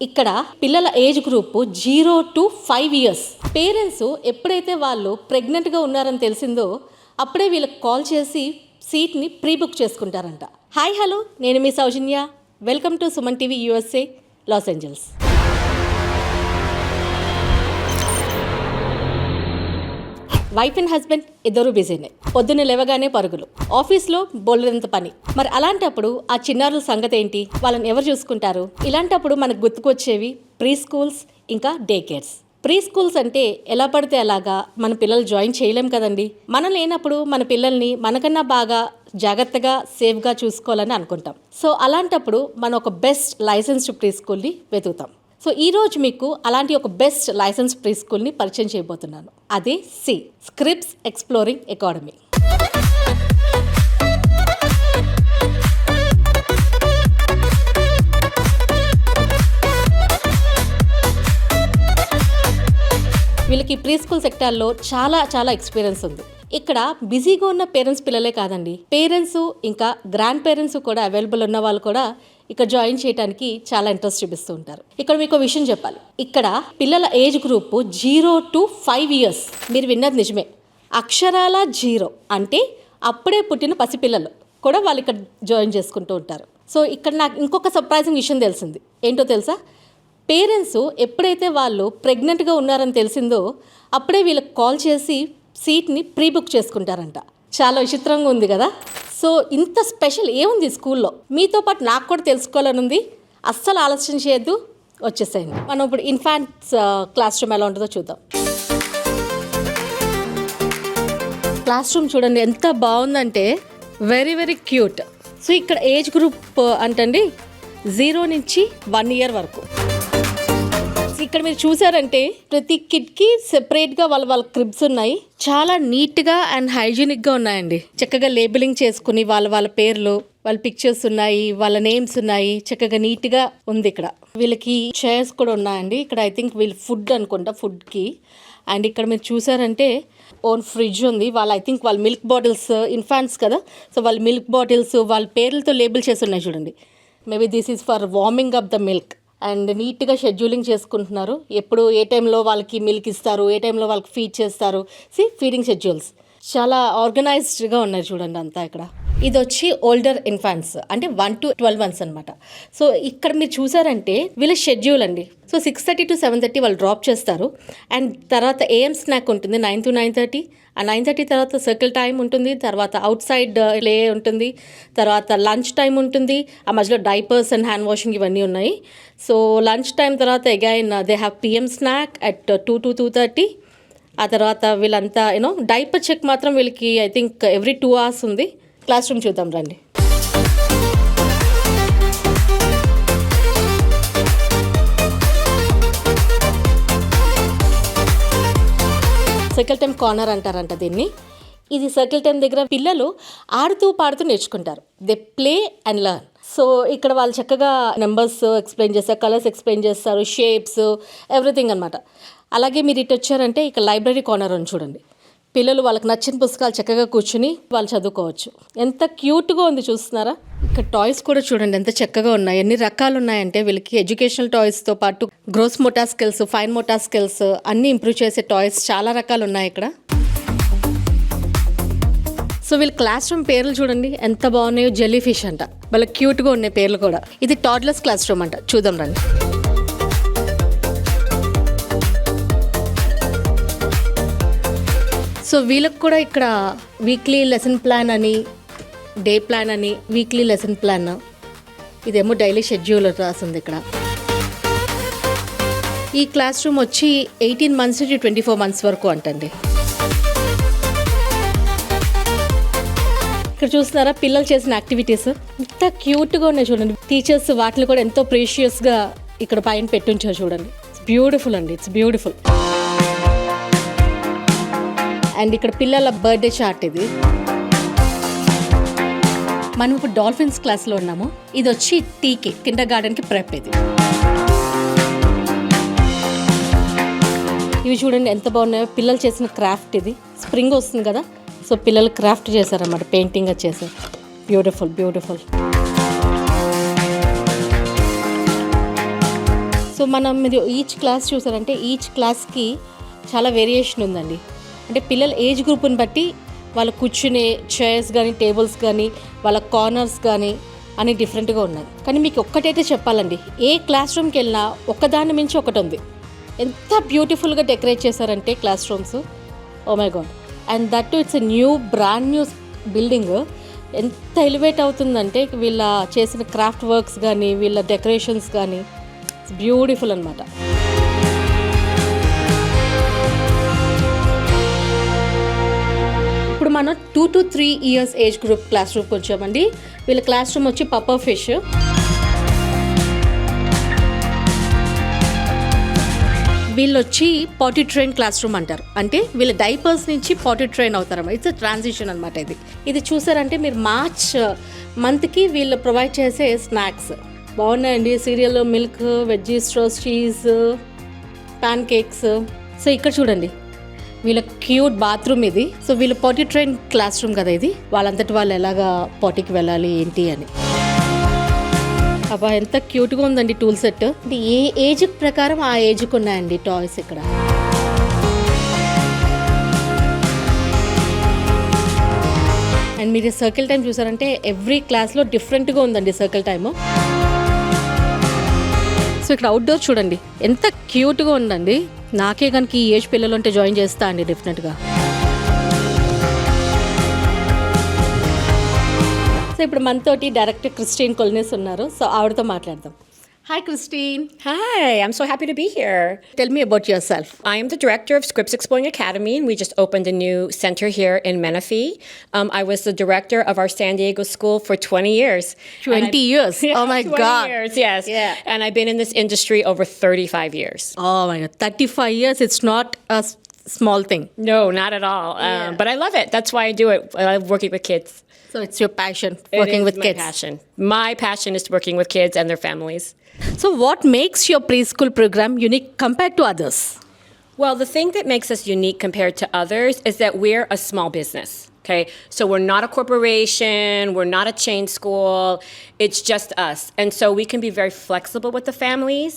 ఇక్కడ పిల్లల age group 0 to 5 years. Parents ఎప్పుడైతే వాళ్ళు ప్రెగ్నెంట్గా ఉన్నారని తెలిసిందో అప్పుడే వీళ్ళకి కాల్ చేసి సీట్ని ప్రీ బుక్ చేసుకుంటారంట. హాయ్ హలో, నేను మీ Soujanya. Welcome to Suman TV USA, Los Angeles. Wife and husband ఇద్దరు బిజీనే. పొద్దున్న లేవగానే పరుగులు, ఆఫీస్లో బోలెడంత పని. మరి అలాంటప్పుడు ఆ చిన్నారుల సంగతి ఏంటి? వాళ్ళని ఎవరు చూసుకుంటారు? ఇలాంటప్పుడు మనకు గుర్తుకొచ్చేవి ప్రీ స్కూల్స్, ఇంకా డే కేర్స్. ప్రీ స్కూల్స్ అంటే ఎలా పడితే అలాగా మన పిల్లలు జాయిన్ చేయలేం కదండి. మనం లేనప్పుడు మన పిల్లల్ని మనకన్నా బాగా జాగ్రత్తగా సేఫ్గా చూసుకోవాలని అనుకుంటాం. సో అలాంటప్పుడు మనం ఒక బెస్ట్ లైసెన్స్డ్ ప్రీ స్కూల్ని వెతుకుతాం. సో ఈరోజు మీకు అలాంటి ఒక బెస్ట్ లైసెన్స్ ప్రీ స్కూల్ని పరిచయం చేయబోతున్నాను. అదే స్క్రిప్స్ ఎక్స్ప్లోరింగ్ అకాడమీ. వీళ్ళకి ప్రీ స్కూల్ సెక్టార్లో చాలా ఎక్స్పీరియన్స్ ఉంది. ఇక్కడ బిజీగా ఉన్న పేరెంట్స్ పిల్లలే కాదండి, పేరెంట్స్ ఇంకా గ్రాండ్ పేరెంట్స్ కూడా అవైలబుల్ ఉన్న వాళ్ళు కూడా ఇక్కడ జాయిన్ చేయడానికి చాలా ఇంట్రెస్ట్ చూపిస్తూ ఉంటారు. ఇక్కడ మీకు విషయం చెప్పాలి, ఇక్కడ పిల్లల ఏజ్ గ్రూప్ 0 to 5 years. మీరు విన్నది నిజమే, అక్షరాల 0 అంటే అప్పుడే పుట్టిన పసిపిల్లలు కూడా వాళ్ళు ఇక్కడ జాయిన్ చేసుకుంటూ ఉంటారు. సో ఇక్కడ నాకు ఇంకొక సర్ప్రైజింగ్ విషయం తెలిసింది. ఏంటో తెలుసా? పేరెంట్స్ ఎప్పుడైతే వాళ్ళు ప్రెగ్నెంట్గా ఉన్నారని తెలిసిందో అప్పుడే వీళ్ళకి కాల్ చేసి సీట్ని ప్రీ బుక్ చేసుకుంటారంట. చాలా విచిత్రంగా ఉంది కదా. సో ఇంత స్పెషల్ ఏముంది స్కూల్లో? మీతో పాటు నాకు కూడా తెలుసుకోవాలని ఉంది. అస్సలు ఆలస్యం చేయొద్దు, వచ్చేసేయండి. మనం ఇప్పుడు ఇన్ఫాంట్స్ క్లాస్ రూమ్ ఎలా ఉంటుందో చూద్దాం. క్లాస్ రూమ్ చూడండి ఎంత బాగుందంటే, వెరీ క్యూట్. సో ఇక్కడ ఏజ్ గ్రూప్ అంటండి 0 నుంచి 1 year వరకు. ఇక్కడ మీరు చూసారంటే ప్రతి కిడ్కి సెపరేట్గా వాళ్ళ క్రిబ్స్ ఉన్నాయి. చాలా నీట్గా అండ్ హైజీనిక్గా ఉన్నాయండి. చక్కగా లేబులింగ్ చేసుకుని వాళ్ళ పేర్లు, వాళ్ళ పిక్చర్స్ ఉన్నాయి, వాళ్ళ నేమ్స్ ఉన్నాయి. చక్కగా నీట్గా ఉంది. ఇక్కడ వీళ్ళకి చైర్స్ కూడా ఉన్నాయండి. ఇక్కడ ఐ థింక్ వీళ్ళు ఫుడ్ అనుకుంటా, ఫుడ్కి. అండ్ ఇక్కడ మీరు చూసారంటే ఓన్ ఫ్రిడ్జ్ ఉంది. ఐ థింక్ వాళ్ళ మిల్క్ బాటిల్స్, ఇన్ఫాంట్స్ కదా, సో వాళ్ళ మిల్క్ బాటిల్స్ వాళ్ళ పేర్లతో లేబుల్ చేసి ఉన్నాయి చూడండి. Maybe this is for warming up the milk. And నీట్గా షెడ్యూలింగ్ చేసుకుంటున్నారు. ఎప్పుడు ఏ టైంలో వాళ్ళకి మిల్క్ ఇస్తారు, ఏ టైంలో వాళ్ళకి ఫీడ్ చేస్తారు. ఫీడింగ్ షెడ్యూల్స్ చాలా ఆర్గనైజ్డ్గా ఉన్నాయి చూడండి అంతా. ఇక్కడ ఇది వచ్చి ఓల్డర్ ఇన్ఫాంట్స్ అంటే 1 to 12 months అనమాట. సో ఇక్కడ మీరు చూసారంటే వీళ్ళ షెడ్యూల్ అండి. సో 6:30 to 7:30 వాళ్ళు డ్రాప్ చేస్తారు. అండ్ తర్వాత AM స్నాక్ ఉంటుంది 9 to 9:30. ఆ 9:30 తర్వాత సర్కిల్ టైం ఉంటుంది. తర్వాత అవుట్ సైడ్ ప్లే ఉంటుంది. తర్వాత లంచ్ టైం ఉంటుంది. ఆ మధ్యలో డైపర్స్ అండ్ హ్యాండ్ వాషింగ్ ఇవన్నీ ఉన్నాయి. సో లంచ్ టైం తర్వాత again they have PM snack at 2 to 2:30. ఆ తర్వాత వీళ్ళంతా డైపర్ చెక్ మాత్రం వీళ్ళకి ఐ థింక్ ఎవ్రీ 2 hours ఉంది. క్లాస్ రూమ్ చూద్దాం రండి. సర్కిల్ టైం కార్నర్ అంటారంట దీన్ని. ఇది సర్కిల్ టైం దగ్గర పిల్లలు ఆడుతూ పాడుతూ నేర్చుకుంటారు. They play and learn. So ఇక్కడ వాళ్ళు చక్కగా నెంబర్స్ ఎక్స్ప్లెయిన్ చేస్తారు, కలర్స్ ఎక్స్ప్లెయిన్ చేస్తారు, షేప్స్, ఎవ్రీథింగ్ అనమాట. అలాగే మీరు ఇటు వచ్చారంటే ఇక్కడ లైబ్రరీ కార్నర్ అని చూడండి. పిల్లలు వాళ్ళకి నచ్చిన పుస్తకాలు చక్కగా కూర్చుని వాళ్ళు చదువుకోవచ్చు. ఎంత క్యూట్గా ఉంది చూస్తున్నారా? ఇక్కడ టాయ్స్ కూడా చూడండి ఎంత చక్కగా ఉన్నాయి. ఎన్ని రకాలు ఉన్నాయంటే వీళ్ళకి ఎడ్యుకేషనల్ టాయ్స్తో పాటు gross motor skills, fine motor skills అన్నీ ఇంప్రూవ్ చేసే టాయ్స్ చాలా రకాలు ఉన్నాయి ఇక్కడ. సో వీళ్ళ క్లాస్ రూమ్ పేర్లు చూడండి ఎంత బాగున్నాయో. జెల్లీ ఫిష్ అంట, వాళ్ళ క్యూట్గా ఉన్నాయి పేర్లు కూడా. ఇది టాడ్లర్స్ క్లాస్ రూమ్ అంట, చూద్దాం రండి. సో వీళ్ళకి కూడా ఇక్కడ వీక్లీ లెసన్ ప్లాన్ అని, డే ప్లాన్ అని, వీక్లీ లెసన్ ప్లాన్, ఇదేమో డైలీ షెడ్యూల్ రాసింది ఇక్కడ. ఈ క్లాస్ రూమ్ వచ్చి 18 months నుంచి 24 months వరకు అంటండి. ఇక్కడ చూస్తున్నారా పిల్లలు చేసిన యాక్టివిటీస్ ఎంత క్యూట్గా ఉన్నాయి చూడండి. టీచర్స్ వాటిని కూడా ఎంతో ప్రీషియస్గా ఇక్కడ పైన పెట్టుంచారు చూడండి. ఇట్స్ బ్యూటిఫుల్ అండి, ఇట్స్ బ్యూటిఫుల్. అండ్ ఇక్కడ పిల్లల బర్త్డే చార్ట్ ఇది. మనం ఇప్పుడు డాల్ఫిన్స్ క్లాస్లో ఉన్నాము. ఇది వచ్చి టీకే కిండర్ గార్డెన్కి ప్రెప్. ఇది ఇవి చూడండి ఎంత బాగున్నాయో. పిల్లలు చేసిన క్రాఫ్ట్ ఇది. స్ప్రింగ్ వస్తుంది కదా, సో పిల్లలు క్రాఫ్ట్ చేశారన్నమాట, పెయింటింగ్ చేశారు. బ్యూటిఫుల్. సో సో మనం మీరు ఈచ్ క్లాస్ చూసారంటే ఈచ్ క్లాస్కి చాలా వేరియేషన్ ఉందండి. అంటే పిల్లల ఏజ్ గ్రూప్ని బట్టి వాళ్ళ కూర్చునే చైర్స్ కానీ టేబుల్స్ కానీ వాళ్ళ కార్నర్స్ కానీ అన్నీ డిఫరెంట్గా ఉన్నాయి. కానీ మీకు ఒక్కటైతే చెప్పాలండి, ఏ క్లాస్ రూమ్కి వెళ్ళినా ఒకదాని మించి ఒకటి ఉంది. ఎంత బ్యూటిఫుల్గా డెకరేట్ చేశారంటే classrooms, oh my god. And that too it's a brand new building. ఎంత ఎలివేట్ అవుతుందంటే వీళ్ళ చేసిన క్రాఫ్ట్ వర్క్స్ కానీ వీళ్ళ డెకరేషన్స్ కానీ ఇట్స్ బ్యూటిఫుల్ అనమాట. ఇప్పుడు మనం 2 to 3 years age group class రూమ్కి వచ్చామండి. వీళ్ళ క్లాస్ రూమ్ వచ్చి పప్పర్ ఫిష్. వీళ్ళు వచ్చి పాటీ ట్రైన్ క్లాస్ రూమ్ అంటారు. అంటే వీళ్ళ డైపర్స్ నుంచి పాటీ ట్రైన్ అవుతారన్నమాట. ఇట్స్ ట్రాన్సిషన్ అనమాట. ఇది చూసారంటే మీరు మార్చ్ మంత్కి వీళ్ళు ప్రొవైడ్ చేసే స్నాక్స్ బాగున్నాయండి. Serial, milk, veggies, roast cheese, pan cakes. So ఇక్కడ చూడండి వీళ్ళ క్యూట్ బాత్రూమ్ ఇది. సో వీళ్ళు పాటీ ట్రైన్ క్లాస్ రూమ్ కదా ఇది. వాళ్ళంతటి వాళ్ళు ఎలాగా పాటీకి వెళ్ళాలి ఏంటి అని. అబ్బా ఎంత క్యూట్గా ఉందండి టూల్ సెట్. అంటే ఏ ఏజ్ ప్రకారం ఆ ఏజ్కి ఉన్నాయండి టాయ్స్ ఇక్కడ. అండ్ మీరు సర్కిల్ టైం చూసారంటే ఎవ్రీ క్లాస్లో డిఫరెంట్గా ఉందండి సర్కిల్ టైము. సో ఇక్కడ అవుట్డోర్ చూడండి ఎంత క్యూట్గా ఉందండి. నాకే కనుక ఈ ఏజ్ పిల్లలు ఉంటే జాయిన్ చేస్తా అండి డెఫినెట్గా. సో ఇప్పుడు మనతోటి డైరెక్టర్ క్రిస్టిన్ కొలినేస్ ఉన్నారు. సో ఆవిడతో మాట్లాడదాం. Hi, Christine. Hi, I'm so happy to be here. Tell me about yourself. I am the director of Scripts Exploring Academy, and we just opened a new center here in Menifee. I was the director of our San Diego school for 20 years. 20 years? Oh my 20 God. years, yes. Yeah. And I've been in this industry over 35 years. Oh my God. 35 years, it's not a small thing. No, not at all. But I love it. That's why I do it. I love working with kids. So it's your passion, working with kids. My passion is working with kids and their families. So what makes your preschool program unique compared to others? Well, the thing that makes us unique compared to others is that we're a small business. Okay, so we're not a corporation, we're not a chain school, it's just us. And so we can be very flexible with the families,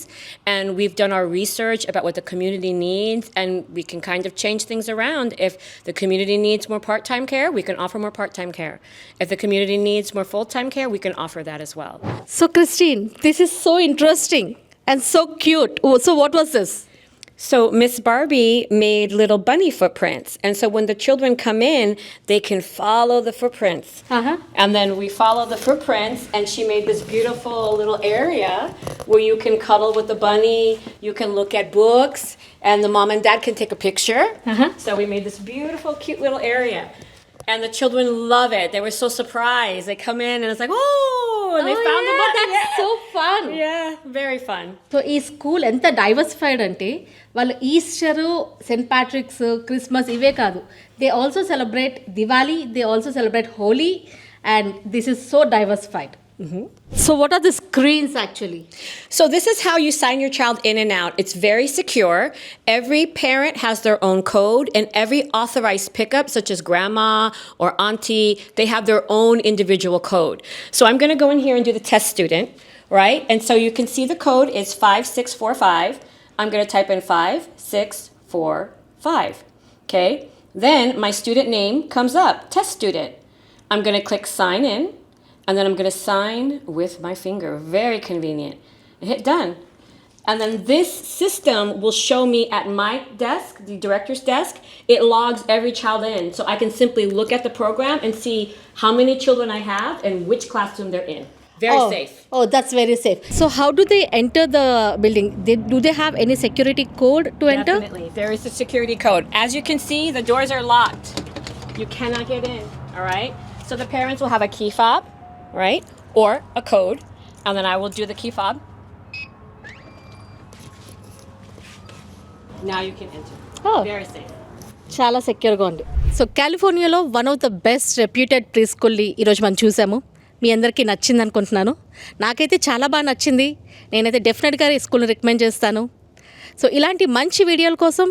and we've done our research about what the community needs, and we can kind of change things around. If the community needs more part-time care, we can offer more part-time care. If the community needs more full-time care, we can offer that as well. So Christine, this is so interesting and so cute. Oh, so what was this? So Miss Barbie made little bunny footprints. And so when the children come in, they can follow the footprints. And then we follow the footprints, and she made this beautiful little area where you can cuddle with the bunny, you can look at books, and the mom and dad can take a picture. So we made this beautiful, cute little area. And the children love it. They were so surprised. They come in and it's like, oh, and they found the bunny. That's so fun. Yeah, very fun. So ఈ school ఎంత diversified అంటే వాళ్ళు Easter, Saint Patrick's, Christmas ఇవే కాదు, they also celebrate Diwali, they also celebrate Holi, and this is so diversified. So what are the screens actually? So this is how you sign your child in and out. It's very secure. Every parent has their own code, and every authorized pickup, such as grandma or auntie, they have their own individual code. So I'm going to go in here and do the test student, right? And so you can see the code is 5645. I'm going to type in 5645. Okay? Then my student name comes up, test student. I'm going to click sign in. And then I'm going to sign with my finger. Very convenient. And hit done. And then this system will show me at my desk, the director's desk, it logs every child in. So I can simply look at the program and see how many children I have and which classroom they're in. Very safe. Oh, that's very safe. So how do they enter the building? Do they have any security code to enter? Definitely. There is a security code. As you can see, the doors are locked. You cannot get in. All right? So the parents will have a key fob, right? Or a code, and then I will do the key fob. Now you can enter. Oh. Very safe. చాలా సెక్యూర్గా ఉంది. So కాలిఫోర్నియాలో one of the best reputed pre స్కూల్ని ఈరోజు మనం చూసాము. మీ అందరికీ నచ్చింది అనుకుంటున్నాను. నాకైతే చాలా బాగా నచ్చింది. నేనైతే డెఫినెట్గా ఈ స్కూల్ని రికమెండ్ చేస్తాను. సో ఇలాంటి మంచి వీడియోల కోసం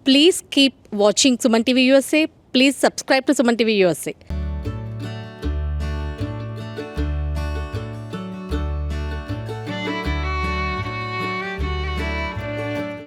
please keep watching Suman TV USA. Please subscribe to Suman TV USA.